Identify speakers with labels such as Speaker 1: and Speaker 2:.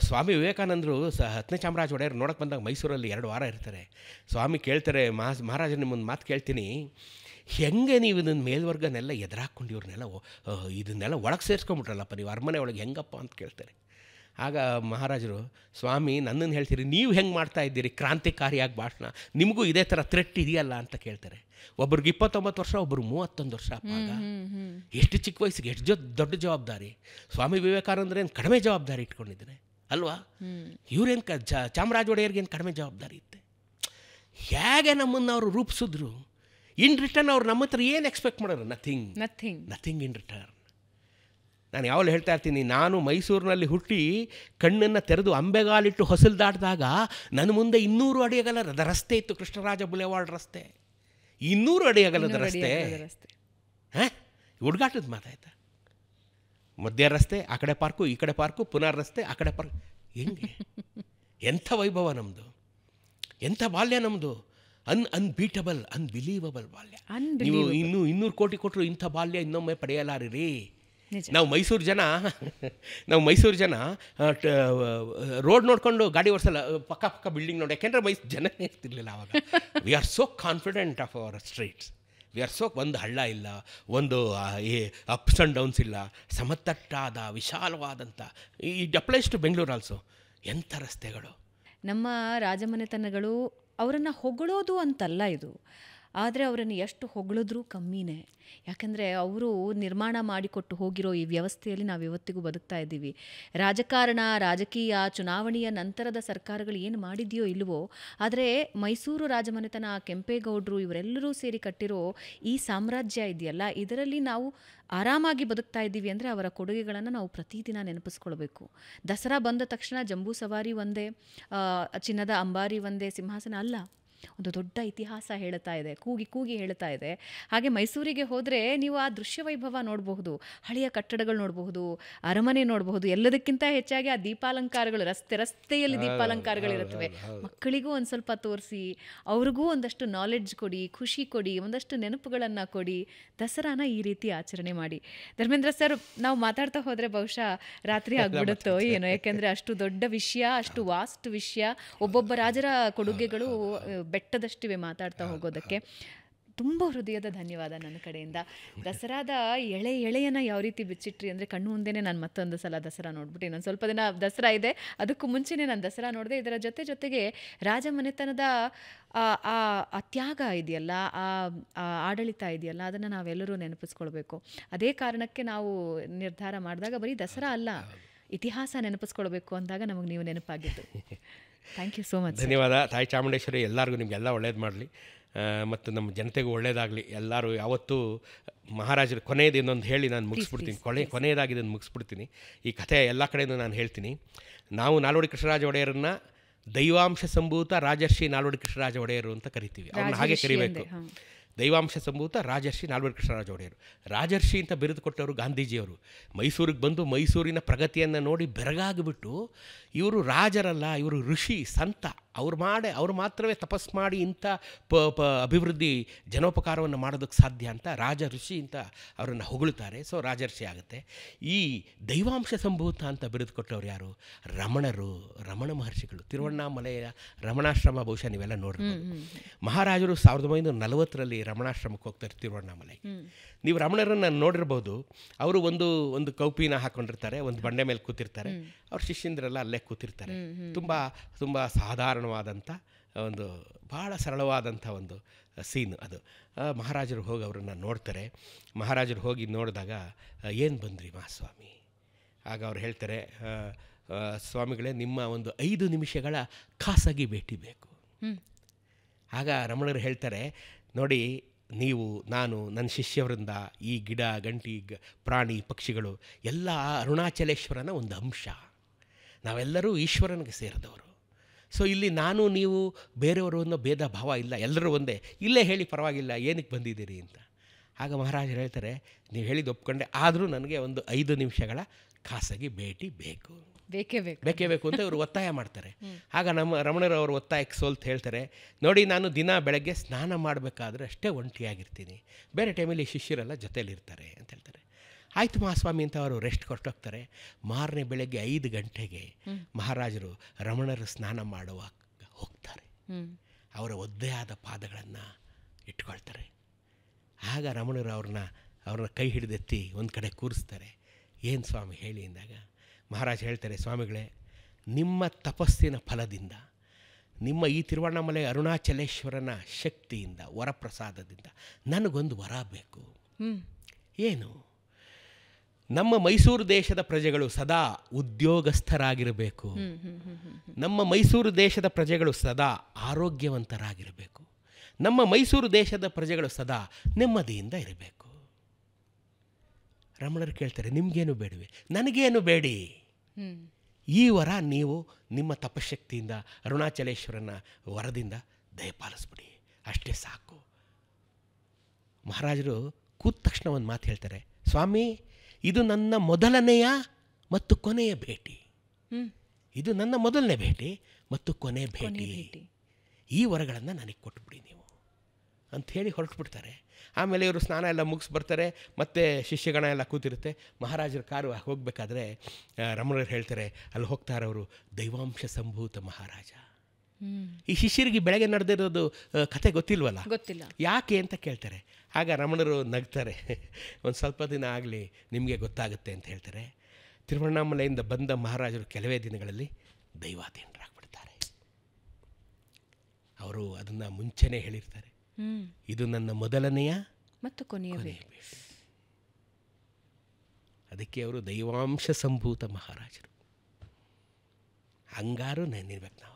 Speaker 1: ಸ್ವಾಮಿ ವಿವೇಕಾನಂದರು 10ನೇ ಚಾಮರಾಜ ಒಡೆಯರು ನೋಡೋಕೆ ಬಂದಾಗ ಮೈಸೂರಲ್ಲಿ 2 ವಾರ ಇರ್ತಾರೆ. ಸ್ವಾಮಿ ಕೇಳ್ತಾರೆ, ಮಹಾರಾಜ ನಿಮ್ಮೊಂದು ಮಾತು ಕೇಳ್ತೀನಿ, ಹೆಂಗೆ ನೀವು ಇದನ್ನು ಮೇಲ್ವರ್ಗನೆಲ್ಲ ಎದುರಾಕೊಂಡು ಇದನ್ನೆಲ್ಲ ಒಳಗೆ ಸೇರಿಸ್ಕೊಂಬಿಟ್ರಲ್ಲಪ್ಪ ನೀವು ಅರಮನೆ ಒಳಗೆ ಹೆಂಗಪ್ಪ ಅಂತ ಕೇಳ್ತಾರೆ. ಆಗ ಮಹಾರಾಜರು, ಸ್ವಾಮಿ ನನ್ನನ್ನು ಹೇಳ್ತೀರಿ, ನೀವು ಹೆಂಗೆ ಮಾಡ್ತಾ ಇದ್ದೀರಿ ಕ್ರಾಂತಿಕಾರಿಯಾಗಿ ಭಾಷಣ, ನಿಮಗೂ ಇದೇ ಥರ ಥ್ರೆಟ್ ಇದೆಯಲ್ಲ ಅಂತ ಕೇಳ್ತಾರೆ. ಒಬ್ರಿಗೆ 29 ವರ್ಷ, ಒಬ್ಬರು 31 ವರ್ಷ. ಆಗ ಎಷ್ಟು ಚಿಕ್ಕ ವಯಸ್ಸಿಗೆ ಎಷ್ಟು ದೊಡ್ಡ ಜವಾಬ್ದಾರಿ. ಸ್ವಾಮಿ ವಿವೇಕಾನಂದರೇನು ಕಡಿಮೆ ಜವಾಬ್ದಾರಿ ಇಟ್ಕೊಂಡಿದ್ದಾರೆ ಅಲ್ವಾ? ಇವ್ರೇನು ಚಾಮರಾಜ ಒಡೆಯರ್ಗೇನು ಕಡಿಮೆ ಜವಾಬ್ದಾರಿ ಇತ್ತೆ? ಹೇಗೆ ನಮ್ಮನ್ನು ಅವರು ರೂಪಿಸಿದ್ರು. ಇನ್ ರಿಟರ್ನ್ ಅವ್ರು ನಮ್ಮ ಹತ್ರ ಏನು ಎಕ್ಸ್ಪೆಕ್ಟ್ ಮಾಡೋರು? Nothing in return. ನಾನು ಯಾವಾಗಲೂ ಹೇಳ್ತಾ ಇರ್ತೀನಿ, ನಾನು ಮೈಸೂರಿನಲ್ಲಿ ಹುಟ್ಟಿ ಕಣ್ಣನ್ನು ತೆರೆದು ಅಂಬೆಗಾಲಿಟ್ಟು ಹೊಸಲು ದಾಟಿದಾಗ ನನ್ನ ಮುಂದೆ 200 ಅಡಿ ಅಗಲದ ರಸ್ತೆ ಇತ್ತು, ಕೃಷ್ಣರಾಜ ಬುಲೆವಾರ್ಡ್ ರಸ್ತೆ. 200 ಅಡಿ ಅಗಲದ ರಸ್ತೆ. ಹುಡುಗಾಟದ ಮಾತಾಯ್ತಾ? ಮಧ್ಯ ರಸ್ತೆ, ಆ ಕಡೆ ಪಾರ್ಕು, ಈ ಕಡೆ ಪಾರ್ಕು, ಪುನರ್ ರಸ್ತೆ, ಆ ಕಡೆ ಪಾರ್ಕ್. ಹೆಂಗೆ? ಎಂಥ ವೈಭವ ನಮ್ಮದು, ಎಂಥ ಬಾಲ್ಯ ನಮ್ಮದು. ಅನ್ಬೀಟಬಲ್, ಅನ್ಬಿಲೀವಬಲ್ ಬಾಲ್ಯ. ನೀವು 200 ಕೋಟಿ ಕೊಟ್ಟರು ಇಂಥ ಬಾಲ್ಯ ಇನ್ನೊಮ್ಮೆ ಪಡೆಯಲಾರಿರಿ. ನಾವು ಮೈಸೂರು ಜನ ರೋಡ್ ನೋಡಿಕೊಂಡು ಗಾಡಿ ಓಡಿಸಲ್ಲ, ಪಕ್ಕ ಬಿಲ್ಡಿಂಗ್ ನೋಡಿ. ಯಾಕೆಂದರೆ ಜನನೇ ಇರ್ತಿರ್ಲಿಲ್ಲ ಆವಾಗ. We are so confident of our streets. We are so, ಒಂದು ಹಳ್ಳ ಇಲ್ಲ, ಒಂದು ಅಪ್ಸ್ ಆ್ಯಂಡ್ ಡೌನ್ಸ್ ಇಲ್ಲ, ಸಮತಟ್ಟಾದ ವಿಶಾಲವಾದಂಥ. It applies to Bengaluru also. ಎಂಥ ರಸ್ತೆಗಳು.
Speaker 2: ನಮ್ಮ ರಾಜಮನೆತನಗಳು ಅವರನ್ನು ಹೊಗಳೋದು ಅಂತಲ್ಲ ಇದು, ಆದರೆ ಅವರನ್ನು ಎಷ್ಟು ಹೊಗಳಿದ್ರೂ ಕಮ್ಮಿನೇ. ಯಾಕಂದರೆ ಅವರು ನಿರ್ಮಾಣ ಮಾಡಿಕೊಟ್ಟು ಹೋಗಿರೋ ಈ ವ್ಯವಸ್ಥೆಯಲ್ಲಿ ನಾವು ಇವತ್ತಿಗೂ ಬದುಕ್ತಾ ಇದ್ದೀವಿ. ರಾಜಕಾರಣ, ರಾಜಕೀಯ, ಚುನಾವಣೆಯ ನಂತರದ ಸರ್ಕಾರಗಳು ಏನು ಮಾಡಿದೆಯೋ ಇಲ್ವೋ, ಆದರೆ ಮೈಸೂರು ರಾಜಮನೆತನ, ಕೆಂಪೇಗೌಡರು ಇವರೆಲ್ಲರೂ ಸೇರಿ ಕಟ್ಟಿರೋ ಈ ಸಾಮ್ರಾಜ್ಯ ಇದೆಯಲ್ಲ, ಇದರಲ್ಲಿ ನಾವು ಆರಾಮಾಗಿ ಬದುಕ್ತಾ ಇದ್ದೀವಿ ಅಂದರೆ ಅವರ ಕೊಡುಗೆಗಳನ್ನು ನಾವು ಪ್ರತಿದಿನ ನೆನಪಿಸ್ಕೊಳ್ಬೇಕು. ದಸರಾ ಬಂದ ತಕ್ಷಣ ಜಂಬೂ ಸವಾರಿ ಒಂದೇ, ಚಿನ್ನದ ಅಂಬಾರಿ ಒಂದೇ, ಸಿಂಹಾಸನ ಅಲ್ಲ, ಒಂದು ದೊಡ್ಡ ಇತಿಹಾಸ ಹೇಳ್ತಾ ಇದೆ, ಕೂಗಿ ಹೇಳ್ತಾ ಇದೆ. ಹಾಗೆ ಮೈಸೂರಿಗೆ ಹೋದರೆ ನೀವು ಆ ದೃಶ್ಯ ವೈಭವ ನೋಡಬಹುದು, ಹಳೆಯ ಕಟ್ಟಡಗಳು ನೋಡಬಹುದು, ಅರಮನೆ ನೋಡಬಹುದು. ಎಲ್ಲದಕ್ಕಿಂತ ಹೆಚ್ಚಾಗಿ ಆ ದೀಪಾಲಂಕಾರಗಳು, ರಸ್ತೆಯಲ್ಲಿ ದೀಪಾಲಂಕಾರಗಳಿರುತ್ತವೆ. ಮಕ್ಕಳಿಗೂ ಒಂದು ಸ್ವಲ್ಪ ತೋರಿಸಿ, ಅವ್ರಿಗೂ ಒಂದಷ್ಟು ನಾಲೆಡ್ಜ್ ಕೊಡಿ, ಖುಷಿ ಕೊಡಿ, ಒಂದಷ್ಟು ನೆನಪುಗಳನ್ನು ಕೊಡಿ. ದಸರಾನ ಈ ರೀತಿ ಆಚರಣೆ ಮಾಡಿ. ಧರ್ಮೇಂದ್ರ ಸರ್, ನಾವು ಮಾತಾಡ್ತಾ ಹೋದರೆ ಬಹುಶಃ ರಾತ್ರಿ ಆಗ್ಬಿಡುತ್ತೋ ಏನೋ, ಯಾಕೆಂದರೆ ಅಷ್ಟು ದೊಡ್ಡ ವಿಷಯ, ಅಷ್ಟು ವಾಸ್ಟ್ ವಿಷಯ, ಒಬ್ಬೊಬ್ಬ ರಾಜರ ಕೊಡುಗೆಗಳು ಬೆಟ್ಟದಷ್ಟಿವೆ ಮಾತಾಡ್ತಾ ಹೋಗೋದಕ್ಕೆ. ತುಂಬ ಹೃದಯದ ಧನ್ಯವಾದ ನನ್ನ ಕಡೆಯಿಂದ. ದಸರಾದ ಎಳೆಯನ್ನು ಯಾವ ರೀತಿ ಬಿಚ್ಚಿಟ್ರಿ ಅಂದರೆ, ಕಣ್ಣು ಮುಂದೆನೇ ನಾನು ಮತ್ತೊಂದು ಸಲ ದಸರಾ ನೋಡ್ಬಿಟ್ಟು, ಇನ್ನೊಂದು ಸ್ವಲ್ಪ ದಿನ ದಸರಾ ಇದೆ, ಅದಕ್ಕೂ ಮುಂಚೆನೇ ನಾನು ದಸರಾ ನೋಡಿದೆ. ಇದರ ಜೊತೆಗೆ ರಾಜಮನೆತನದ ಆ ತ್ಯಾಗ ಇದೆಯಲ್ಲ, ಆ ಆಡಳಿತ ಇದೆಯಲ್ಲ, ಅದನ್ನು ನಾವೆಲ್ಲರೂ ನೆನಪಿಸ್ಕೊಳ್ಬೇಕು. ಅದೇ ಕಾರಣಕ್ಕೆ ನಾವು ನಿರ್ಧಾರ ಮಾಡಿದಾಗ ಬರೀ ದಸರಾ ಅಲ್ಲ, ಇತಿಹಾಸ ನೆನಪಿಸ್ಕೊಳ್ಬೇಕು ಅಂದಾಗ ನಮಗೆ ನೀವು ನೆನಪಾಗಿತ್ತು. Thank you so much.
Speaker 1: ಧನ್ಯವಾದ. ತಾಯಿ ಚಾಮುಂಡೇಶ್ವರಿ ಎಲ್ಲರಿಗೂ, ನಿಮಗೆಲ್ಲ ಒಳ್ಳೇದು ಮಾಡಲಿ ಮತ್ತು ನಮ್ಮ ಜನತೆಗೂ ಒಳ್ಳೇದಾಗಲಿ. ಎಲ್ಲರೂ ಯಾವತ್ತೂ ಮಹಾರಾಜರು ಕೊನೆಯದು ಇನ್ನೊಂದು ಹೇಳಿ ನಾನು ಮುಗಿಸ್ಬಿಡ್ತೀನಿ. ಕೊನೆಯದಾಗಿ ಇದನ್ನು ಮುಗಿಸ್ಬಿಡ್ತೀನಿ. ಈ ಕಥೆ ಎಲ್ಲ ಕಡೆಯೂ ನಾನು ಹೇಳ್ತೀನಿ. ನಾವು ನಾಲ್ವಡಿ ಕೃಷ್ಣರಾಜ ಒಡೆಯರನ್ನು ದೈವಾಂಶ ಸಂಭೂತ ರಾಜರ್ಷಿ ನಾಲ್ವಡಿ ಕೃಷ್ಣರಾಜ ಒಡೆಯರು ಅಂತ ಕರಿತೀವಿ. ಅವ್ರನ್ನ ಹಾಗೆ ಕರಿಬೇಕು. ದೈವಾಂಶ ಸಂಭೂತ ರಾಜರ್ಷಿ ನಾಲ್ವಡಿ ಕೃಷ್ಣರಾಜ ಒಡೆಯರು. ರಾಜರ್ಷಿ ಅಂತ ಬಿರುದು ಕೊಟ್ಟವರು ಗಾಂಧೀಜಿಯವರು. ಮೈಸೂರಿಗೆ ಬಂದು ಮೈಸೂರಿನ ಪ್ರಗತಿಯನ್ನು ನೋಡಿ ಬೆರಗಾಗಿಬಿಟ್ಟು, ಇವರು ರಾಜರಲ್ಲ, ಇವರು ಋಷಿ ಸಂತ, ಅವ್ರು ಮಾತ್ರವೇ ತಪಸ್ ಮಾಡಿ ಇಂಥ ಅಭಿವೃದ್ಧಿ ಜನೋಪಕಾರವನ್ನು ಮಾಡೋದಕ್ಕೆ ಸಾಧ್ಯ ಅಂತ ರಾಜ ಋಷಿ ಅಂತ ಅವರನ್ನು ಹೊಗಳುತ್ತಾರೆ. ಸೊ ರಾಜರ್ಷಿ ಆಗುತ್ತೆ. ಈ ದೈವಾಂಶ ಸಂಭೂತ ಅಂತ ಬಿರುದು ಕೊಟ್ಟವ್ರು ಯಾರು? ರಮಣ ಮಹರ್ಷಿಗಳು. ತಿರುವಣ್ಣಾಮಲೆಯ ರಮಣಾಶ್ರಮ ಬಹುಶಃ ನೀವೆಲ್ಲ ನೋಡಿರ್ಬೋದು. ಮಹಾರಾಜರು 1940ರಲ್ಲಿ ರಮಣಾಶ್ರಮಕ್ಕೆ ಹೋಗ್ತಾರೆ ತಿರುವಣ್ಣಾಮಲೆ. ನೀವು ರಮಣರನ್ನು ನೋಡಿರ್ಬೋದು. ಅವರು ಒಂದು ಕೌಪಿನ ಹಾಕ್ಕೊಂಡಿರ್ತಾರೆ, ಒಂದು ಬಂಡೆ ಮೇಲೆ ಕೂತಿರ್ತಾರೆ. ಅವ್ರ ಶಿಷ್ಯಂದ್ರೆಲ್ಲ ಅಲ್ಲೇ ಕೂತಿರ್ತಾರೆ. ತುಂಬ ಸಾಧಾರಣವಾದಂಥ ಒಂದು ಭಾಳ ಸರಳವಾದಂಥ ಒಂದು ಸೀನ್ ಅದು. ಮಹಾರಾಜರು ಹೋಗಿ ಅವರನ್ನು ನೋಡ್ತಾರೆ. ಮಹಾರಾಜರು ಹೋಗಿ ನೋಡಿದಾಗ, ಏನು ಬಂದ್ರಿ ಮಹಾಸ್ವಾಮಿ? ಆಗ ಅವ್ರು ಹೇಳ್ತಾರೆ, ಸ್ವಾಮಿಗಳೇ, ನಿಮ್ಮ ಒಂದು 5 ನಿಮಿಷಗಳ ಖಾಸಗಿ ಭೇಟಿ ಬೇಕು. ಆಗ ರಮಣರು ಹೇಳ್ತಾರೆ, ನೋಡಿ, ನೀವು, ನಾನು, ನನ್ನ ಶಿಷ್ಯವೃಂದ, ಈ ಗಿಡ ಗಂಟಿ ಪ್ರಾಣಿ ಪಕ್ಷಿಗಳು ಎಲ್ಲ ಅರುಣಾಚಲೇಶ್ವರನ ಒಂದು ಅಂಶ. ನಾವೆಲ್ಲರೂ ಈಶ್ವರನಿಗೆ ಸೇರಿದವರು. ಸೊ ಇಲ್ಲಿ ನಾನು ನೀವು ಬೇರೆಯವರು ಅನ್ನೋ ಭೇದ ಭಾವ ಇಲ್ಲ, ಎಲ್ಲರೂ ಒಂದೇ. ಇಲ್ಲೇ ಹೇಳಿ ಪರವಾಗಿಲ್ಲ, ಏನಕ್ಕೆ ಬಂದಿದ್ದೀರಿ ಅಂತ. ಆಗ ಮಹಾರಾಜರು ಹೇಳ್ತಾರೆ, ನೀವು ಹೇಳಿದ್ದು ಒಪ್ಕೊಂಡೆ, ಆದರೂ ನನಗೆ ಒಂದು 5 ನಿಮಿಷಗಳ ಖಾಸಗಿ ಭೇಟಿ ಬೇಕೇ ಬೇಕು ಅಂತ ಇವರು ಒತ್ತಾಯ ಮಾಡ್ತಾರೆ. ಆಗ ನಮ್ಮ ರಮಣರು ಅವರು ಒತ್ತಾಯಕ್ಕೆ ಸೋಲ್ತು ಹೇಳ್ತಾರೆ, ನೋಡಿ, ನಾನು ದಿನ ಬೆಳಗ್ಗೆ ಸ್ನಾನ ಮಾಡಬೇಕಾದ್ರೆ ಅಷ್ಟೇ ಒಂಟಿಯಾಗಿರ್ತೀನಿ, ಬೇರೆ ಟೈಮಲ್ಲಿ ಶಿಷ್ಯರೆಲ್ಲ ಜೊತೆಯಲ್ಲಿರ್ತಾರೆ ಅಂತ ಹೇಳ್ತಾರೆ. ಆಯಿತು ಮಹಾಸ್ವಾಮಿ ಅಂತ ಅವರು ರೆಸ್ಟ್ ಕೊಟ್ಟೋಗ್ತಾರೆ. ಮಾರನೇ ಬೆಳಗ್ಗೆ 5 ಗಂಟೆಗೆ ಮಹಾರಾಜರು ರಮಣರು ಸ್ನಾನ ಮಾಡುವ ಹೋಗ್ತಾರೆ. ಅವರ ಒದ್ದೆ ಆದ ಪಾದಗಳನ್ನು ಇಟ್ಕೊಳ್ತಾರೆ. ಆಗ ರಮಣರು ಅವ್ರನ್ನ ಕೈ ಹಿಡಿದೆತ್ತಿ ಒಂದು ಕಡೆ ಕೂರಿಸ್ತಾರೆ. ಏನು ಸ್ವಾಮಿ ಹೇಳಿ ಅಂದಾಗ ಮಹಾರಾಜ ಹೇಳ್ತಾರೆ, ಸ್ವಾಮಿಗಳೇ, ನಿಮ್ಮ ತಪಸ್ಸಿನ ಫಲದಿಂದ, ನಿಮ್ಮ ಈ ತಿರುವಣ್ಣಾಮಲೆ ಅರುಣಾಚಲೇಶ್ವರನ ಶಕ್ತಿಯಿಂದ, ವರಪ್ರಸಾದದಿಂದ ನನಗೊಂದು ವರ ಬೇಕು. ಏನು? ನಮ್ಮ ಮೈಸೂರು ದೇಶದ ಪ್ರಜೆಗಳು ಸದಾ ಉದ್ಯೋಗಸ್ಥರಾಗಿರಬೇಕು. ನಮ್ಮ ಮೈಸೂರು ದೇಶದ ಪ್ರಜೆಗಳು ಸದಾ ಆರೋಗ್ಯವಂತರಾಗಿರಬೇಕು. ನಮ್ಮ ಮೈಸೂರು ದೇಶದ ಪ್ರಜೆಗಳು ಸದಾ ನೆಮ್ಮದಿಯಿಂದ ಇರಬೇಕು. ರಮಣರು ಕೇಳ್ತಾರೆ, ನಿಮಗೇನು ಬೇಡವೆ? ನನಗೇನು ಬೇಡಿ. ಈ ವರ ನೀವು ನಿಮ್ಮ ತಪಶಕ್ತಿಯಿಂದ, ಅರುಣಾಚಲೇಶ್ವರನ ವರದಿಂದ ದಯಪಾಲಿಸ್ಬಿಡಿ, ಅಷ್ಟೇ ಸಾಕು. ಮಹಾರಾಜರು ಕೂತ ತಕ್ಷಣ ಒಂದು ಮಾತು ಹೇಳ್ತಾರೆ, ಸ್ವಾಮಿ, ಇದು ನನ್ನ ಮೊದಲನೆಯ ಮತ್ತು ಕೊನೆಯ ಭೇಟಿ. ಇದು ನನ್ನ ಮೊದಲನೇ ಭೇಟಿ ಮತ್ತು ಕೊನೆಯ ಭೇಟಿ. ಈ ವರಗಳನ್ನು ನನಗೆ ಕೊಟ್ಬಿಡಿ ನೀವು ಅಂಥೇಳಿ ಹೊರಟುಬಿಡ್ತಾರೆ. ಆಮೇಲೆ ಇವರು ಸ್ನಾನ ಎಲ್ಲ ಮುಗಿಸಿ ಬರ್ತಾರೆ. ಮತ್ತು ಶಿಷ್ಯಗಣ ಎಲ್ಲ ಕೂತಿರುತ್ತೆ. ಮಹಾರಾಜರ ಕಾರು ಹೋಗಬೇಕಾದ್ರೆ ರಮಣರು ಹೇಳ್ತಾರೆ, ಅಲ್ಲಿ ಹೋಗ್ತಾರವರು ದೈವಾಂಶ ಸಂಭೂತ ಮಹಾರಾಜ. ಈ ಶಿಷ್ಯರಿಗೆ ಬೆಳಗ್ಗೆ ನಡೆದಿರೋದು ಕತೆ ಗೊತ್ತಿಲ್ವಲ್ಲ,
Speaker 2: ಗೊತ್ತಿಲ್ಲ.
Speaker 1: ಯಾಕೆ ಅಂತ ಕೇಳ್ತಾರೆ. ಆಗ ರಮಣರು ನಗ್ತಾರೆ, ಒಂದು ಸ್ವಲ್ಪ ದಿನ ಆಗಲಿ ನಿಮಗೆ ಗೊತ್ತಾಗುತ್ತೆ ಅಂತ ಹೇಳ್ತಾರೆ. ತಿರುವಣ್ಣಾಮಲೆಯಿಂದ ಬಂದ ಮಹಾರಾಜರು ಕೆಲವೇ ದಿನಗಳಲ್ಲಿ ದೈವಾಧೀನರಾಗ್ಬಿಡ್ತಾರೆ. ಅವರು ಅದನ್ನು ಮುಂಚೆನೇ ಹೇಳಿರ್ತಾರೆ, ಇದು ನನ್ನ ಮೊದಲನೆಯ ಮತ್ತು ಕೊನೆಯ ಭೇಟಿ. ಅದಕ್ಕೆ ಅವರು ದೈವಾಂಶ ಸಂಭೂತ ಮಹಾರಾಜರು. ಹಂಗಾರು ನೆನಬೇಕು ನಾವು.